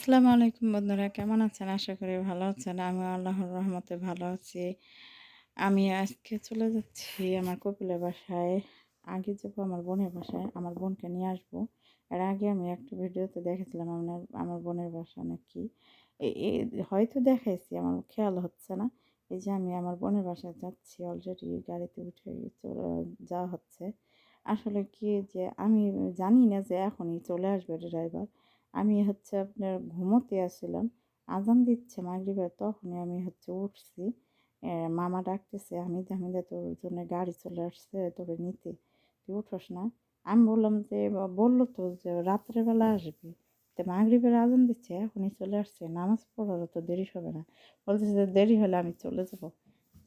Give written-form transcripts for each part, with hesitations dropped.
আসসালামু আলাইকুম বন্ধুরা, কেমন আছেন? আশা করি ভালো আছেন। আমি আল্লাহর রহমতে ভালো আছি। আমি আজকে চলে যাচ্ছি আমার কপিলের বাসায়। আগে যাবো আমার বোনের বাসায়, আমার বোনকে নিয়ে আসবো। এর আগে আমি একটা ভিডিওতে দেখেছিলাম আমার বোনের বাসা নাকি হয়তো দেখাইছি, আমার খেয়াল হচ্ছে না। এই যে আমি আমার বোনের বাসায় যাচ্ছি, অলরেডি গাড়িতে উঠে যাওয়া হচ্ছে। আসলে কি যে আমি জানি না যে এখনই চলে আসবে ড্রাইভার। আমি হচ্ছে আপনার ঘুমোতে আসছিলাম, আজান দিচ্ছে মাগরিবের, তখনই আমি হচ্ছে উঠছি। মামা ডাকতেছে, হামিদা তোর জন্য গাড়ি চলে আসছে তোরে নিতে, তুই উঠোস না? আমি বললাম যে বললো তো যে রাত্রেবেলা আসবে, তো মাগরিবের আজান দিচ্ছে এখনই চলে আসছে, নামাজ পড়ারও তো দেরি হবে না। বলতেছে যে দেরি হলে আমি চলে যাব।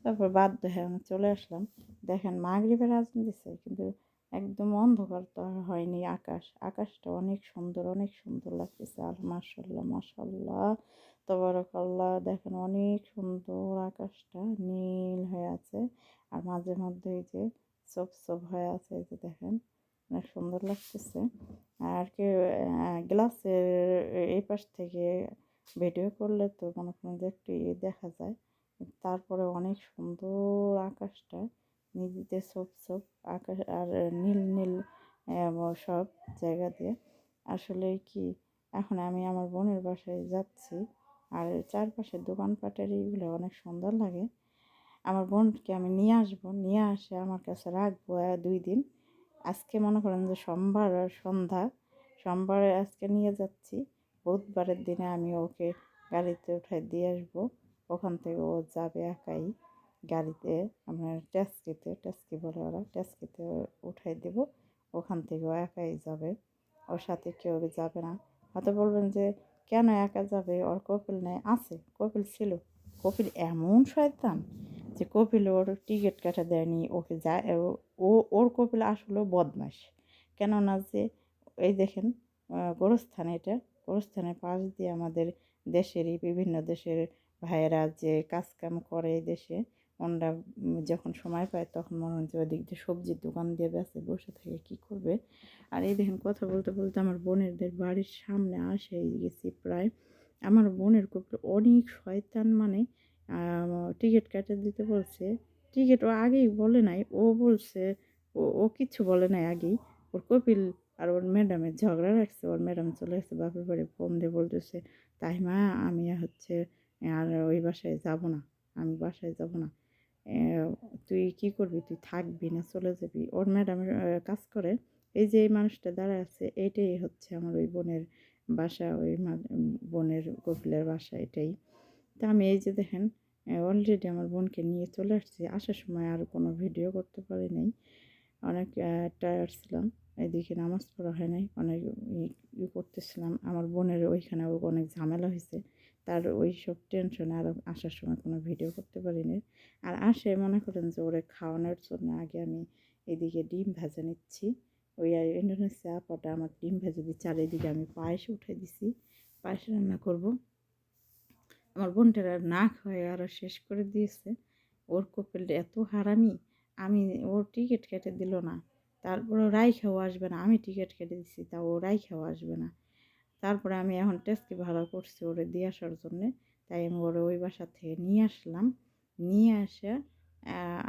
তারপর বাধ্য হয়ে আমি চলে আসলাম। দেখেন মাগরিবের আজান দিচ্ছে কিন্তু একদম অন্ধকার তো আর হয়নি। আকাশটা অনেক সুন্দর লাগতেছে। আর মাশাল্লাহ মাশাল্লাহ তাবারাকাল্লাহ, দেখেন অনেক সুন্দর আকাশটা নীল হয়ে আছে। আর মাঝে মধ্যে এই যে ছোপ হয়ে আছে, এই যে দেখেন অনেক সুন্দর লাগতেছে। আর কি গ্লাসের এই পাশ থেকে ভিডিও করলে তো মনে করেন যে একটু দেখা যায়। তারপরে অনেক সুন্দর আকাশটা, নদীতে ছোপ আকাশ আর নীল নীল সব জায়গা দিয়ে। আসলে কি এখন আমি আমার বোনের বাসায় যাচ্ছি, আর চারপাশের দোকানপাটের এইগুলো অনেক সুন্দর লাগে। আমার বোনকে আমি নিয়ে আসবো, নিয়ে আসে আমার কাছে রাখবো 2 দিন। আজকে মনে করেন যে সোমবার আর সন্ধ্যা, সোমবারে আজকে নিয়ে যাচ্ছি, বুধবারের দিনে আমি ওকে গাড়িতে উঠাই দিয়ে আসবো। ওখান থেকে ও যাবে একাই গাড়িতে, আপনার ট্যাক্সি বলে ওরা, ট্যাক্সিতে উঠাই দেব। ওখান থেকে ও একাই যাবে, ওর সাথে কেউ যাবে না। হয়তো বলবেন যে কেন একা যাবে, ওর কপিল নেই? আছে, কপিল ছিল। কপিল এমন শয়তান যে কপিল ওর টিকিট কাটা দেয়নি, ওকে যায় ওর কপিল আসলে বদমাস। কেননা যে এই দেখেন গোরস্থানে, এটা গোরস্থানের পাশ দিয়ে আমাদের দেশেরই বিভিন্ন দেশের ভাইয়েরা যে কাজকাম করে এই দেশে, ওনরা যখন সময় পায় তখন মনে হয় যে ওদিক দিয়ে সবজির দোকান দিয়ে বেঁচে বসে থেকে কী করবে। আর এই দেখেন কথা বলতে বলতে আমার বোনেরদের বাড়ির সামনে আসে গেছি প্রায়। আমার বোনের কপিল অনেক শয়তান, মানে টিকিট কেটে দিতে বলছে। টিকিট ও আগেই বলে নাই, ও বলছে ও কিচ্ছু বলে নাই আগেই। ওর কপিল আর ওর ম্যাডামের ঝগড়া রাখছে, ওর ম্যাডাম চলে গেছে বাপের বাড়ি, ফোন দিয়ে বলতেছে তাই মা আমি হচ্ছে আর ওই বাসায় যাব না, আমি বাসায় যাব না। তুই কি করবি, তুই থাকবি না চলে যাবি? ওর ম্যাডামের কাজ করে। এই যে এই মানুষটা দাঁড়ায় আছে, এইটাই হচ্ছে আমার ওই বোনের বাসা, ওই বোনের কপিলের বাসা এটাই। তা আমি এই যে দেখেন অলরেডি আমার বোনকে নিয়ে চলে আসছি। আসার সময় আর কোনো ভিডিও করতে পারি নাই, অনেক টায়ার্ড ছিলাম। এদিকে নামাজ পড়া হয় নাই, অনেক করতেছিলাম। আমার বোনের ওইখানে অনেক ঝামেলা হয়েছে, তার ওই সব টেনশনে আর আসার সময় কোনো ভিডিও করতে পারিনি। আর আসে মনে করেন যে ওরে খাওয়ানোর জন্য আগে আমি এদিকে ডিম ভেজে নিচ্ছি। ওই ইন্ডোনেশিয়া আপাটা আমার ডিম ভেজে দিচ্ছে, আর এদিকে আমি পায়েস উঠে দিছি, পায়েস রান্না করব। আমার বোনটার আর না খাওয়াই আরও শেষ করে দিয়েছে। ওর কপিলটা এত হারামি, আমি ওর টিকিট কেটে দিল না, তারপরে রাইখাও আসবে না। আমি টিকিট কেটে দিচ্ছি তা ও রাইখাও আসবে না। তারপরে আমি এখন ট্যাক্সি ভাড়া করছি ওরে দিয়ে আসার জন্যে। তাই আমি ওরে ওই বাসা থেকে নিয়ে আসলাম। নিয়ে আসে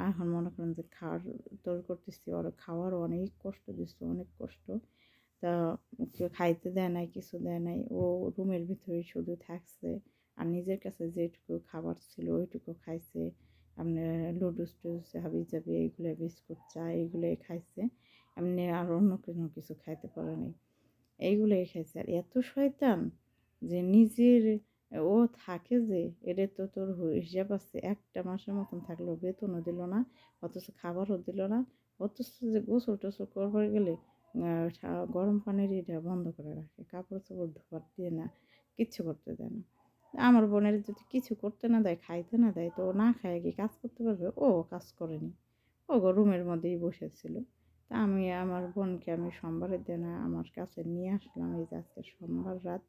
এখন মনে করেন যে খাওয়ার তোর করতেছি। ওর খাওয়ারও অনেক কষ্ট দিচ্ছে, অনেক কষ্ট। তা কেউ খাইতে দেয় নাই, কিছু দেয় নাই। ও রুমের ভিতরেই শুধু থাকছে, আর নিজের কাছে যেটুকু খাবার ছিল ওইটুকু খাইছে। আপনার লুডুস টুডুস হাবি জাবি এইগুলো, বিস্কুট চা এইগুলোই খাইছে। এমনি আর অন্য কোনো কিছু খাইতে পারে নাই, এইগুলোই খাইছে। আর এত শয়তান যে নিজের ও থাকে যে এটা তো তোর হিসাব আছে, একটা মাসের মতন থাকলেও বেতনও দিল না, অথচ খাবারও দিল না। অথচ যে গোসল টোসল করবার গেলে গরম পানির এটা বন্ধ করে রাখে, কাপড় চোপড় ধোয়ার দিয়ে না, কিচ্ছু করতে দেয় না। আমার বোনের যদি কিছু করতে না দেয়, খাইতে না দেয়, তো ও না খায় কি কাজ করতে পারবে? ও কাজ করেনি, ও রুমের মধ্যেই বসেছিল। তা আমি আমার বোনকে আমি সোমবারের দিন আমার কাছে নিয়ে আসলাম। এই যে আজকে সোমবার রাত,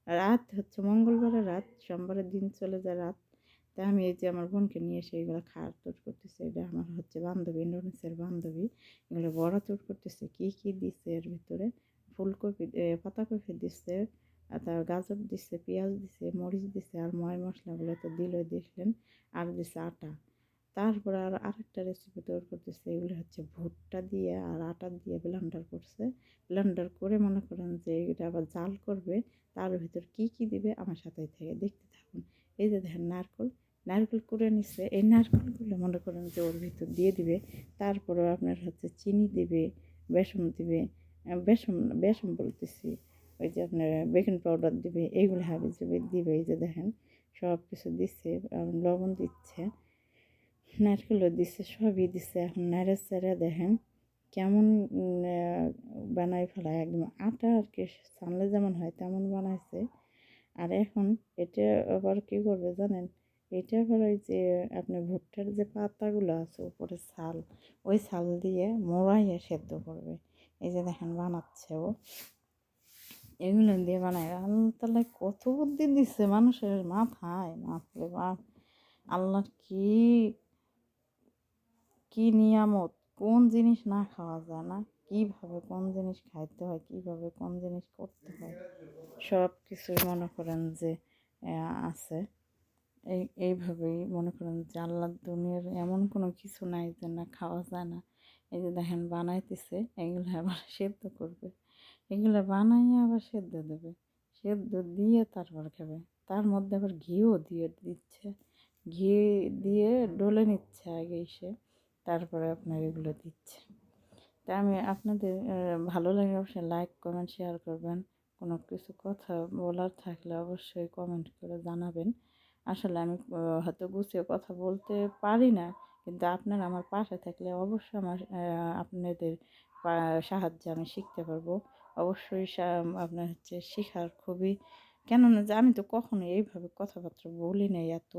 রাত হচ্ছে মঙ্গলবারের রাত, সোমবারের দিন চলে যায় রাত। তা আমি এই যে আমার বোনকে নিয়ে এসে এগুলো খাওয়ার তোর করতেছে। এটা আমার হচ্ছে বান্ধবী, ইন্ডোনেশিয়ার বান্ধবী। এগুলো বড়া তোর করতেছে, কী কী দিচ্ছে এর ভিতরে, ফুলকপি পাতাকপি দিচ্ছে, আর তার গাজর দিছে, পেঁয়াজ দিছে, মরিচ দিছে, আর মশলাগুলো তো দিলই দেখলেন, আর দিছে আটা। তারপরে আর আরেকটা রেসিপি তৈরি করতেছে, এগুলো হচ্ছে ভুট্টা দিয়ে আর আটা দিয়ে ব্লেন্ডার করছে। ব্লেন্ডার করে মনে করেন যে এটা আবার জাল করবে, তার ভিতর কি কি দিবে আমার সাথে থেকে দেখতে থাকুন। এই যে দেখেন নারকেল করে নিচ্ছে, এই নারকেলগুলো মনে করেন যে ওর ভিতর দিয়ে দিবে। তারপরে আপনার হচ্ছে চিনি দিবে, বেসন দিবে, বেসন বেসন বলতেছি, ওই যে আপনার বেকিং পাউডার দিবে, এইগুলো হাবি যাবে দিবে। এই যে দেখেন সব কিছু দিচ্ছে, লবণ দিচ্ছে, নারকেলও দিচ্ছে, সবই দিচ্ছে। এখন নেড়ে চেড়ে দেখেন কেমন বানাই ফেলায়, একদম আটা আর কি ছানলে যেমন হয় তেমন বানাইছে। আর এখন এটা আবার কী করবে জানেন, এটা আবার ওই যে আপনার ভুট্টার যে পাতাগুলো আছে উপরে ছাল, ওই ছাল দিয়ে মোড়াইয়ে সেদ্ধ করবে। এই যে দেখেন বানাচ্ছে ও, এগুলো দিয়ে বানায়। আল্লাহ তাআলা কত বুদ্ধি দিচ্ছে মানুষের মাথায়, বাপরে বাপ! আল্লাহর কি নিয়ামত, কোন জিনিস না খাওয়া যায় না, কিভাবে কোন জিনিস খাইতে হয়, কিভাবে কোন জিনিস করতে হয়, সব কিছুই মনে করেন যে আছে। এইভাবেই মনে করেন যে আল্লাহর দুনিয়ার এমন কোনো কিছু নাই যে না খাওয়া যায় না। এই যে দেখেন বানাইতেছে, এগুলো আবার সেদ্ধ করবে, এগুলো বানাইয়ে আবার সেদ্ধ দেবে, সেদ্ধ দিয়ে তারপর খাবে। তার মধ্যে আবার ঘিও দিয়ে দিচ্ছে, ঘি দিয়ে ডলে নিচ্ছে আগে এসে, তারপরে আপনার এগুলো দিচ্ছে। তা আমি আপনাদের ভালো লাগে অবশ্যই লাইক কমেন্ট শেয়ার করবেন। কোনো কিছু কথা বলার থাকলে অবশ্যই কমেন্ট করে জানাবেন। আসলে আমি হয়তো গুছিয়ে কথা বলতে পারি না, কিন্তু আপনারা আমার পাশে থাকলে অবশ্যই আমার আপনাদের সাহায্যে আমি শিখতে পারবো। অবশ্যই আপনার হচ্ছে শেখার খুবই, কেননা যে আমি তো কখনো এইভাবে কথাবার্তা বলি নাই, এত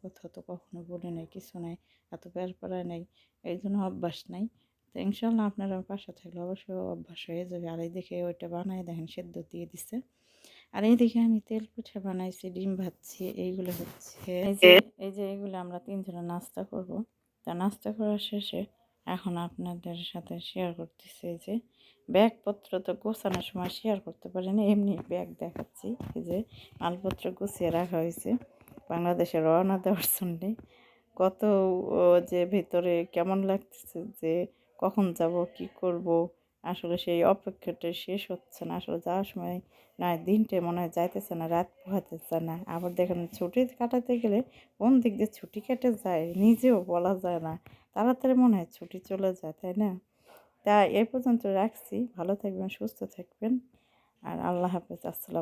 কথা তো কখনো বলি নাই, কিছু নাই, এত প্যারা নাই, এই জন্য অভ্যাস নাই। তো ইনশাল্লাহ আপনারা আমার পাশে থাকলে অবশ্যই অভ্যাস হয়ে যাবে। আর এই দেখে ওইটা বানায় দেখেন সেদ্ধ দিয়ে দিছে। আর এইদিকে আমি তেল পিঠা বানাইছি, ডিম ভাজছি। এইগুলো হচ্ছে এই যে এইগুলো আমরা তিনজনে নাস্তা করব। তা নাস্তা করার শেষে এখন আপনাদের সাথে শেয়ার করতেছি। এই যে ব্যাগপত্র তো গোছানোর সময় শেয়ার করতে পারি না, এমনি ব্যাগ দেখাচ্ছি। এই যে মালপত্র গুছিয়ে রাখা হয়েছে বাংলাদেশে রওনা দেওয়ার জন্যে। কত যে ভিতরে কেমন লাগতেছে যে কখন যাব, কি করব, আসলে সেই অপেক্ষাটা শেষ হচ্ছে না। আসলে যাওয়ার সময় না দিনটা মনে হয় যাইতেছে না, রাত পোহাতেছে না। আবার দেখেন ছুটি কাটাতে গেলে কোন দিক দিয়ে ছুটি কেটে যায় নিজেও বলা যায় না, তাড়াতাড়ি মনে হয় ছুটি চলে যায়, তাই না? তা এ পর্যন্ত রাখছি, ভালো থাকবেন, সুস্থ থাকবেন, আর আল্লাহ হাফেজ, আসসালাম।